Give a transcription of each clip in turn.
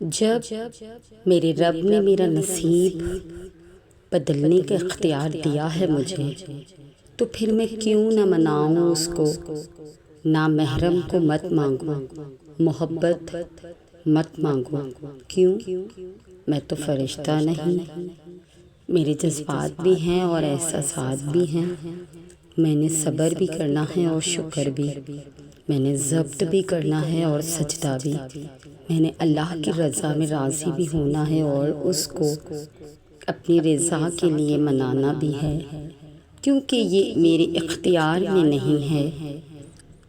جب میرے رب نے میرا نصیب بدلنے کا اختیار دیا ہے مجھے، تو پھر میں کیوں نہ مناؤں اس کو۔ نامحرم کو مت مانگو، محبت مت مانگو۔ کیوں؟ میں تو فرشتہ نہیں، میرے جذبات بھی ہیں اور احساسات بھی ہیں۔ میں نے صبر بھی کرنا ہے اور شکر بھی، میں نے ضبط بھی کرنا ہے اور سجدہ بھی، میں نے اللہ کی رضا میں راضی بھی ہونا ہے اور اس کو اپنی رضا کے لیے منانا بھی ہے، کیونکہ یہ میرے اختیار میں نہیں ہے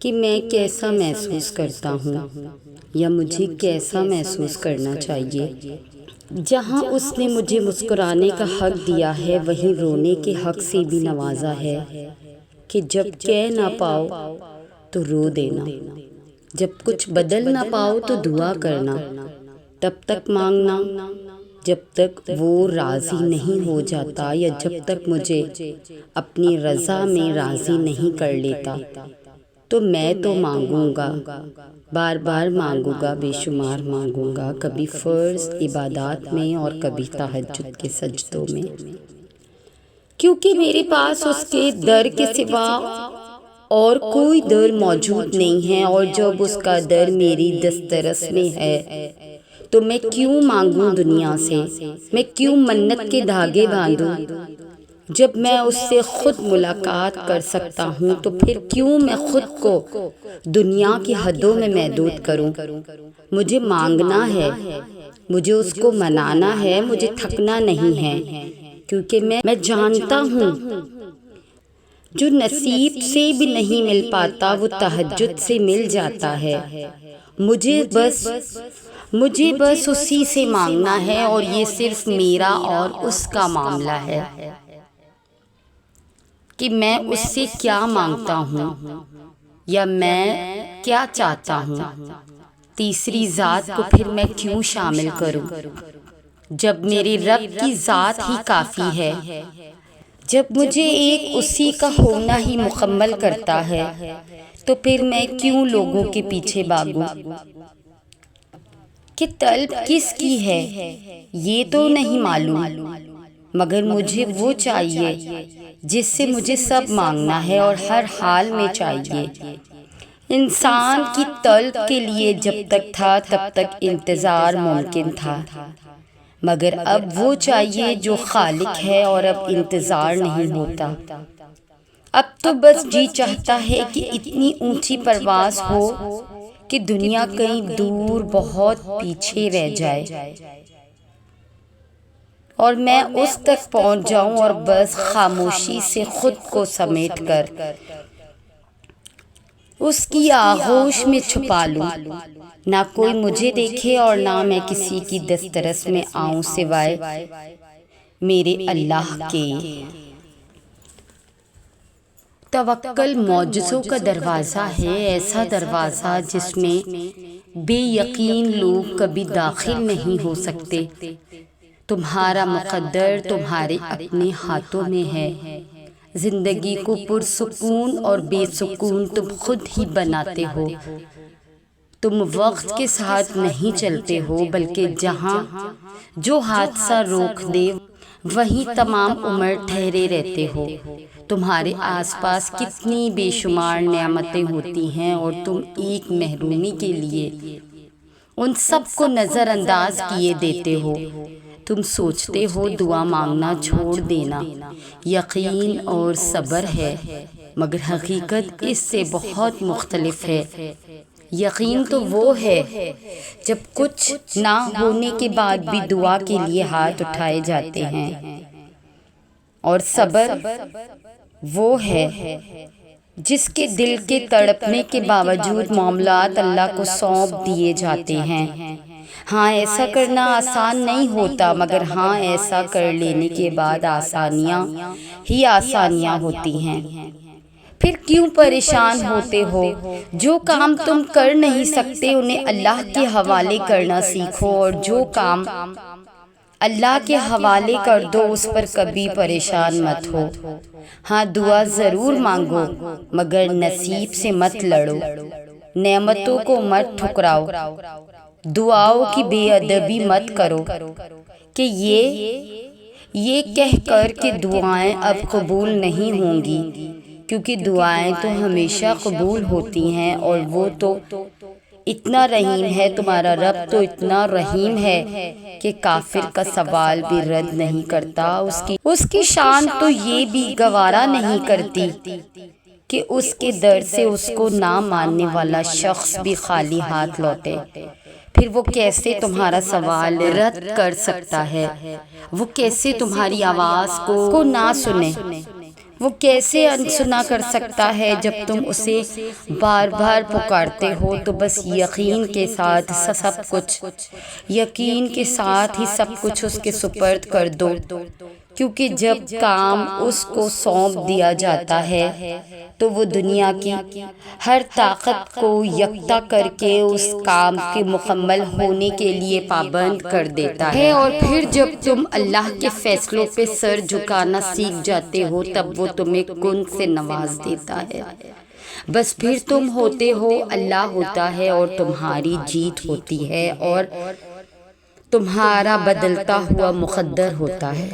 کہ میں کیسا محسوس کرتا ہوں یا مجھے کیسا محسوس کرنا چاہیے۔ جہاں اس نے مجھے مسکرانے کا حق دیا ہے، وہیں رونے کے حق سے بھی نوازا ہے کہ جب کہہ نہ پاؤ تو رو دینا، جب کچھ بدل نہ پاؤ تو دعا کرنا، تب تک مانگنا جب تک وہ راضی نہیں ہو جاتا یا جب تک مجھے اپنی رضا میں راضی نہیں کر لیتا۔ تو میں تو مانگوں گا، بار بار مانگوں گا، بے شمار مانگوں گا، کبھی فرض عبادات میں اور کبھی تہجد کے سجدوں میں، کیونکہ میرے پاس اس کے در کے سوا اور کوئی در موجود نہیں ہے، اور جب اس کا در میری دسترس میں ہے تو میں کیوں مانگوں دنیا سے، میں کیوں منت کے دھاگے باندھوں؟ جب میں اس سے خود ملاقات کر سکتا ہوں تو پھر کیوں میں خود کو دنیا کی حدوں میں محدود کروں؟ مجھے مانگنا ہے، مجھے اس کو منانا ہے، مجھے تھکنا نہیں ہے، کیونکہ میں جانتا ہوں جو نصیب سے بھی نہیں مل پاتا وہ تہجد سے مل جاتا ہے۔ مجھے بس اسی سے مانگنا ہے، اور یہ صرف میرا اور اس کا معاملہ ہے کہ میں اس سے کیا مانگتا ہوں یا میں کیا چاہتا ہوں۔ تیسری ذات کو پھر میں کیوں شامل کروں جب میرے رب کی ذات ہی کافی ہے، جب مجھے ایک اسی کا ہونا ہی مکمل کرتا ہے، تو پھر میں کیوں لوگوں کے پیچھے بھاگوں کہ طلب کس کی ہے یہ تو نہیں معلوم، مگر مجھے وہ چاہیے جس سے مجھے سب مانگنا ہے اور ہر حال میں چاہیے۔ انسان کی طلب کے لیے جب تک تھا تب تک انتظار ممکن تھا، مگر اب وہ چاہیے جو خالق ہے، اور اب انتظار نہیں ہوتا۔ اب تو بس جی چاہتا ہے کہ اتنی اونچی پرواز ہو کہ دنیا کہیں دور بہت پیچھے رہ جائے اور میں اس تک پہنچ جاؤں اور بس خاموشی سے خود کو سمیٹ کر اس کی آغوش میں چھپا لوں، نہ کوئی مجھے دیکھے اور نہ میں کسی کی دسترس میں آؤں سوائے میرے اللہ کے۔ توکل معجزوں کا دروازہ ہے، ایسا دروازہ جس میں بے یقین لوگ کبھی داخل نہیں ہو سکتے۔ تمہارا مقدر تمہارے اپنے ہاتھوں میں ہے، زندگی کو پرسکون اور بے سکون تم خود ہی بناتے ہو۔ تم وقت کے ساتھ نہیں چلتے ہو، بلکہ جہاں جو حادثہ روک دے وہیں تمام عمر ٹھہرے رہتے ہو۔ تمہارے آس پاس کتنی بے شمار نعمتیں ہوتی ہیں اور تم ایک محرومی کے لیے ان سب کو نظر انداز کیے دیتے ہو۔ تم سوچتے ہو دعا مانگنا چھوڑ دینا یقین اور صبر ہے، مگر حقیقت اس سے بہت مختلف ہے۔ یقین تو وہ ہے جب کچھ نہ ہونے کے بعد بھی دعا کے لیے ہاتھ اٹھائے جاتے ہیں، اور صبر وہ ہے جس کے دل کے تڑپنے کے باوجود معاملات اللہ کو سونپ دیے جاتے ہیں۔ ہاں، ایسا کرنا آسان نہیں ہوتا، مگر ہاں ایسا کر لینے کے بعد آسانیاں ہی آسانیاں ہوتی ہیں۔ پھر کیوں پریشان ہوتے ہو؟ جو کام تم کر نہیں سکتے انہیں اللہ کے حوالے کرنا سیکھو، اور جو کام اللہ کے حوالے کر دو اس پر کبھی پریشان مت ہو۔ ہاں، دعا ضرور مانگو، مگر نصیب سے مت لڑو، نعمتوں کو مت ٹھکراؤ، دعاؤں کی بے ادبی مت کرو کہ یہ کہہ کر کہ دعائیں اب قبول نہیں ہوں گی، کیونکہ دعائیں تو ہمیشہ قبول ہوتی ہیں، اور وہ تو اتنا رحیم ہے، تمہارا رب تو اتنا رحیم ہے کہ کافر کا سوال بھی رد نہیں کرتا۔ اس کی شان تو یہ بھی گوارا نہیں کرتی کہ اس کے در سے اس کو نہ ماننے والا شخص بھی خالی ہاتھ لوٹے۔ پھر وہ کیسے تمہارا سوال رد کر سکتا ہے؟ وہ کیسے تمہاری آواز کو نہ سنے؟ وہ کیسے انسنا کر سکتا ہے جب تم اسے بار بار پکارتے ہو تو بس یقین کے ساتھ سب کچھ اس کے سپرد کر دو، کیونکہ جب کام اس کو سونپ دیا جاتا ہے تو وہ دنیا کی ہر طاقت کو یکتا کر کے اس کام کے مکمل ہونے کے لیے پابند کر دیتا ہے، اور پھر جب تم اللہ کے فیصلوں پہ سر جھکانا سیکھ جاتے ہو تب وہ تمہیں کن سے نواز دیتا ہے۔ بس پھر تم ہوتے ہو، اللہ ہوتا ہے، اور تمہاری جیت ہوتی ہے اور تمہارا بدلتا ہوا مقدر ہوتا ہے۔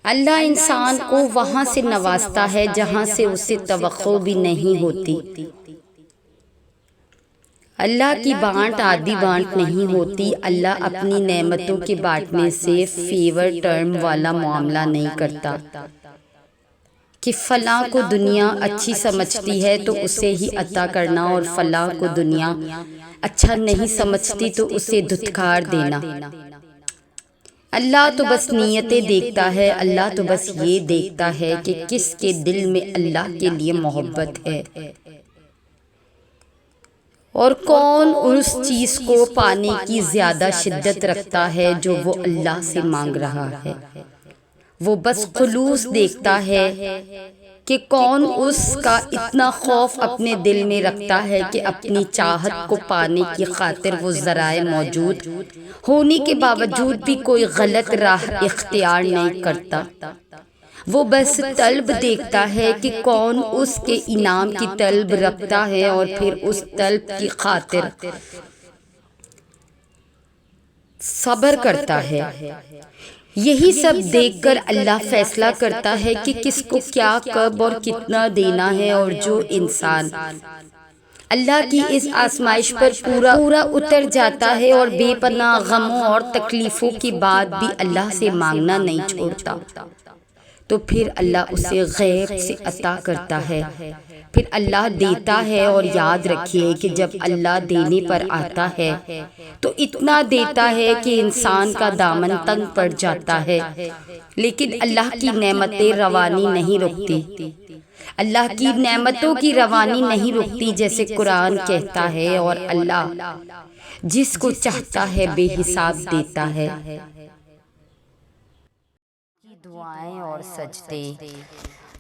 اللہ انسان کو وہاں سے نوازتا ہے جہاں سے اسے توقع بھی نہیں ہوتی۔ اللہ کی بانٹ عادی بانٹ نہیں ہوتی۔ اللہ اپنی نعمتوں کے بانٹنے سے فیور ٹرم والا معاملہ نہیں کرتا کہ فلاں کو دنیا اچھی سمجھتی ہے تو اسے ہی عطا کرنا، اور فلاں کو دنیا اچھا نہیں سمجھتی تو اسے دھتکار دینا۔ اللہ تو بس نیتیں دیکھتا ہے۔ اللہ تو بس یہ دیکھتا ہے کہ کس کے دل میں اللہ کے لیے محبت ہے، اور کون اس چیز کو پانے کی زیادہ شدت رکھتا ہے جو وہ اللہ سے مانگ رہا ہے۔ وہ بس خلوص دیکھتا ہے کہ کون اس کا اتنا خوف اپنے دل میں رکھتا ہے کہ اپنی چاہت کو پانے کی خاطر وہ ذرائع موجود ہونے کے باوجود بھی کوئی غلط راہ اختیار نہیں کرتا۔ وہ بس طلب دیکھتا ہے کہ کون اس کے انعام کی طلب رکھتا ہے، اور پھر اس طلب کی خاطر صبر کرتا ہے۔ یہی سب دیکھ کر اللہ فیصلہ کرتا ہے کہ کس کو کیا، کب اور کتنا دینا ہے، اور جو انسان اللہ کی اس آزمائش پر پورا اتر جاتا ہے اور بے پناہ غموں اور تکلیفوں کے بعد بھی اللہ سے مانگنا نہیں چھوڑتا تو پھر اللہ اسے غیب سے عطا کرتا ہے۔ پھر اللہ دیتا ہے، اور یاد رکھیے کہ جب اللہ دینے پر آتا ہے تو اتنا دیتا ہے کہ انسان کا دامن تنگ پڑ جاتا ہے، لیکن اللہ کی نعمتیں روانی نہیں رکتی۔ اللہ کی نعمتوں کی روانی نہیں رکتی، جیسے قرآن کہتا ہے، اور اللہ جس کو چاہتا ہے بے حساب دیتا ہے۔ دعائیں اور سجدے،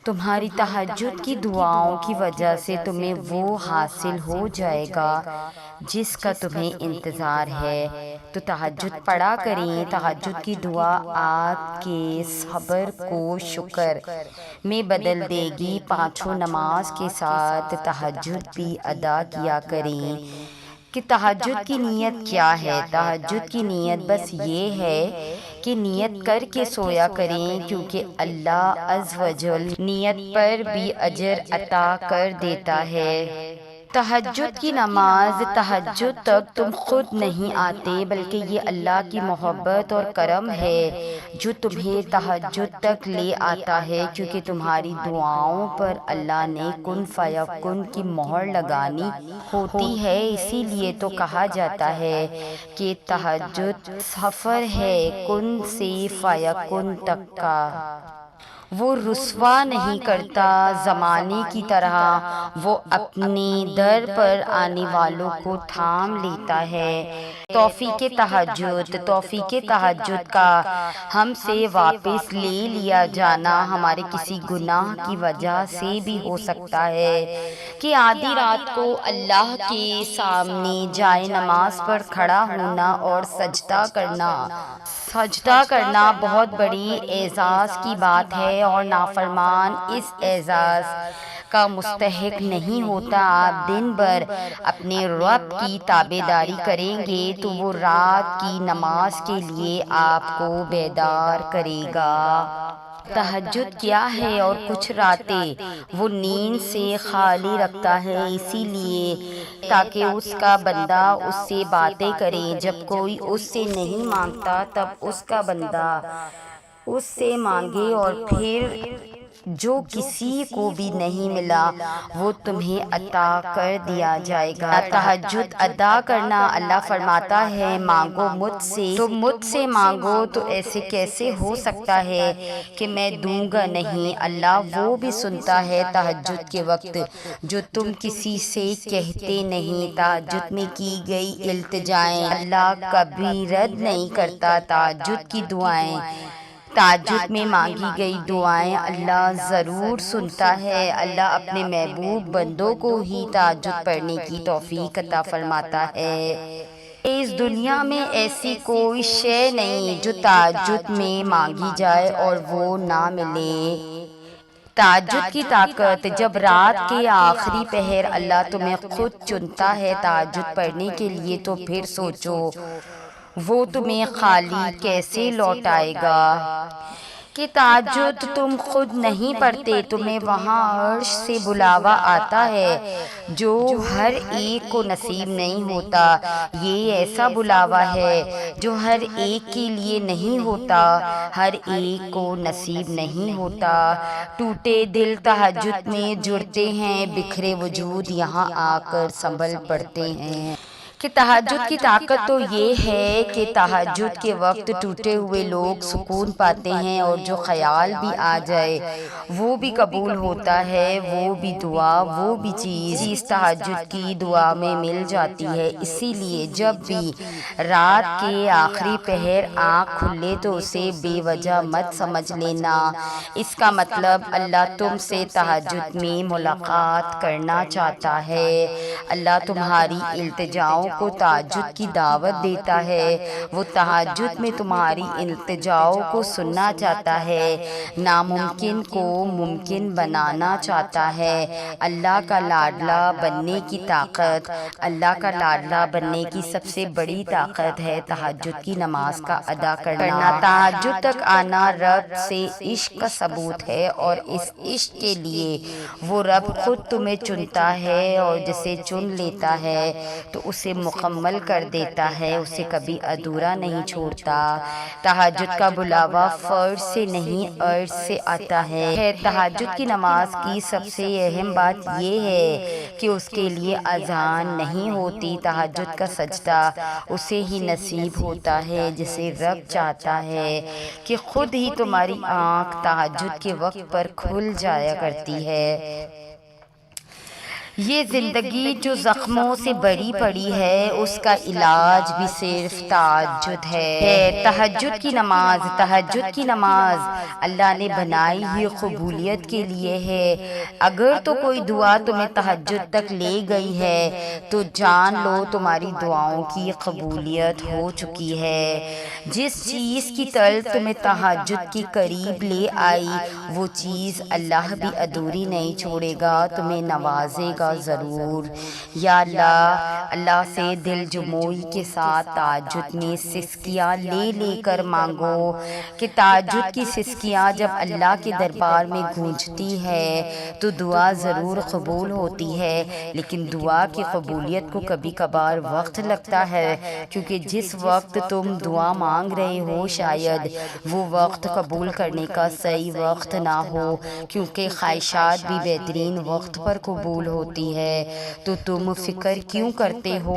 تمہاری تہجد کی دعاؤں کی وجہ سے تمہیں وہ حاصل ہو جائے گا جس کا تمہیں انتظار ہے۔ تو تہجد پڑھا کریں۔ تہجد کی دعا آپ کے صبر کو شکر میں بدل دے گی۔ پانچوں نماز کے ساتھ تہجد بھی ادا کیا کریں۔ کہ تہجد کی نیت کیا ہے؟ تہجد کی نیت بس یہ ہے کہ نیت کر کے سویا کریں، کیونکہ اللہ عز و جل نیت پر بھی اجر عطا کر دیتا ہے۔ تہجد کی نماز، تہجد تک تم خود نہیں آتے، بلکہ یہ اللہ کی محبت اور کرم ہے جو تمہیں تہجد تک لے آتا ہے، کیونکہ تمہاری دعاؤں پر اللہ نے کن فیکن کی مہر لگانی ہوتی ہے۔ اسی لیے تو کہا جاتا ہے کہ تہجد سفر ہے کن سے فیکن تک کا۔ وہ رسوا نہیں کرتا زمانے کی طرح، وہ اپنے در پر آنے والوں کو تھام لیتا ہے۔ توفیق تہجد کا ہم سے واپس لے لیا جانا ہمارے کسی گناہ کی وجہ سے بھی ہو سکتا ہے کہ آدھی رات کو اللہ کے سامنے جائے نماز پر کھڑا ہونا اور سجدہ کرنا بہت بڑی اعزاز کی بات ہے، اور نافرمان اس اعزاز کا مستحق نہیں ہوتا۔ آپ دن بھر اپنے رب کی تابعداری کریں گے تو وہ رات کی نماز کے لیے آپ کو بیدار کرے گا۔ تہجد کیا ہے اور کچھ راتیں وہ نیند سے خالی رکھتا ہے، اسی لیے تاکہ اس کا بندہ اس سے باتیں کرے۔ جب کوئی اس سے نہیں مانگتا تب اس کا بندہ اس سے مانگے، اور پھر جو کسی کو بھی نہیں ملا وہ تمہیں عطا کر دیا جائے گا۔ تہجد ادا کرنا، اللہ فرماتا ہے مانگو مجھ سے، تو مجھ سے مانگو تو ایسے کیسے ہو سکتا ہے کہ میں دوں گا نہیں؟ اللہ وہ بھی سنتا ہے تہجد کے وقت جو تم کسی سے کہتے نہیں۔ تہجد میں کی گئی التجائیں اللہ کبھی رد نہیں کرتا۔ تہجد کی دعائیں، تہجد میں مانگی گئی دعائیں اللہ ضرور سنتا ہے۔ اللہ اپنے محبوب بندوں کو ہی تہجد پڑھنے کی توفیق عطا فرماتا ہے۔ اس دنیا میں ایسی کوئی شے نہیں جو تہجد میں مانگی جائے اور وہ نہ ملے۔ تہجد کی طاقت، جب رات کے آخری پہر اللہ تمہیں خود چنتا ہے تہجد پڑھنے کے لیے، تو پھر سوچو وہ تمہیں خالی کیسے لوٹائے گا کہ تہجد تم خود نہیں پڑھتے، تمہیں وہاں عرش سے بلاوا آتا ہے جو ہر ایک کو نصیب نہیں ہوتا۔ یہ ایسا بلاوا ہے جو ہر ایک کے لیے نہیں ہوتا، ہر ایک کو نصیب نہیں ہوتا۔ ٹوٹے دل تہجد میں جڑتے ہیں، بکھرے وجود یہاں آ کر سنبھل پڑتے ہیں۔ کہ تہجد کی طاقت تو یہ ہے کہ تہجد کے وقت ٹوٹے ہوئے لوگ سکون پاتے ہیں، اور جو خیال بھی آ جائے وہ بھی قبول ہوتا ہے، وہ بھی دعا، وہ بھی چیز تہجد کی دعا میں مل جاتی ہے۔ اسی لیے جب بھی رات کے آخری پہر آنکھ کھلے تو اسے بے وجہ مت سمجھ لینا، اس کا مطلب اللہ تم سے تہجد میں ملاقات کرنا چاہتا ہے۔ اللہ تمہاری التجاؤں کو تہجد کی دعوت دیتا ہے، وہ تہجد میں تمہاری التجاؤں کو سننا چاہتا ہے، ناممکن کو ممکن بنانا چاہتا ہے۔ اللہ کا لاڈلا بننے کی طاقت، اللہ کا لاڈلا بننے کی سب سے بڑی طاقت ہے تہجد کی نماز کا ادا کرنا۔ تہجد تک آنا رب سے عشق کا ثبوت ہے، اور اس عشق کے لیے وہ رب خود تمہیں چنتا ہے، اور جسے چن لیتا ہے تو اسے مکمل کر دیتا ہے، اسے کبھی ادھورا نہیں چھوڑتا۔ تہجد کا بلاوا فرض سے نہیں عرض سے آتا ہے۔ تہجد کی نماز کی سب سے اہم بات یہ ہے کہ اس کے لیے اذان نہیں ہوتی۔ تہجد کا سجدہ اسے ہی نصیب ہوتا ہے جسے رب چاہتا ہے کہ خود ہی تمہاری آنکھ تہجد کے وقت پر کھل جایا کرتی ہے۔ یہ زندگی جو زخموں سے بھری پڑی ہے اس کا علاج بھی صرف تہجد ہے۔ تہجد کی نماز، تہجد کی نماز اللہ نے بنائی ہی قبولیت کے لیے ہے۔ اگر تو کوئی دعا تمہیں تہجد تک لے گئی ہے تو جان لو تمہاری دعاؤں کی قبولیت ہو چکی ہے۔ جس چیز کی طلب تمہیں تہجد کے قریب لے آئی وہ چیز اللہ بھی ادھوری نہیں چھوڑے گا، تمہیں نوازے گا ضرور۔ یا اللہ، اللہ سے دل جموئی کے ساتھ تہجد میں سسکیاں لے لے کر مانگو کہ تہجد کی سسکیاں جب اللہ کے دربار میں گونجتی ہے تو دعا ضرور قبول ہوتی ہے، لیکن دعا کی قبولیت کو کبھی کبھار وقت لگتا ہے، کیونکہ جس وقت تم دعا مانگ رہے ہو شاید وہ وقت قبول کرنے کا صحیح وقت نہ ہو، کیونکہ خواہشات بھی بہترین وقت پر قبول ہوتی ہے۔ تو تم فکر کیوں کرتے ہو؟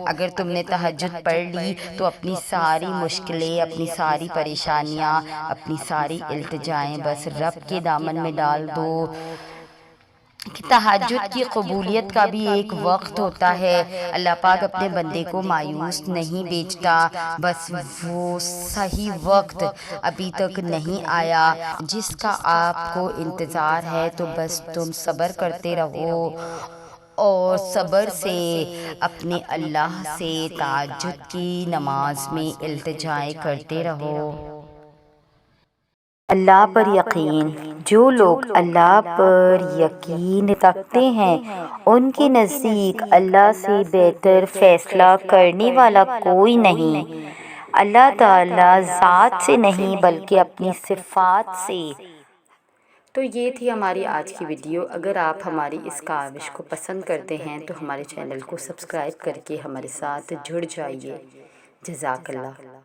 اگر تم نے تہجد پڑھ لی تو اپنی ساری مشکلیں، اپنی ساری پریشانیاں، اپنی ساری التجائیں بس رب کے دامن میں ڈال دو۔ تہجد کی قبولیت کا بھی ایک وقت ہوتا ہے۔ اللہ پاک اپنے بندے کو مایوس نہیں بھیجتا، بس وہ صحیح وقت ابھی تک نہیں آیا جس کا آپ کو انتظار ہے، تو بس تم صبر کرتے رہو اور صبر سے اپنے اللہ سے تہجد کی نماز میں التجائیں کرتے رہو۔ اللہ پر یقین، جو لوگ اللہ پر یقین رکھتے ہیں ان کے نزدیک اللہ سے بہتر فیصلہ کرنے والا کوئی نہیں۔ اللہ تعالیٰ ذات سے نہیں بلکہ اپنی صفات سے۔ تو یہ تھی ہماری آج کی ویڈیو۔ اگر آپ ہماری اس کاوش کو پسند کرتے ہیں تو ہمارے چینل کو سبسکرائب کر کے ہمارے ساتھ جڑ جائیے۔ جزاک اللہ۔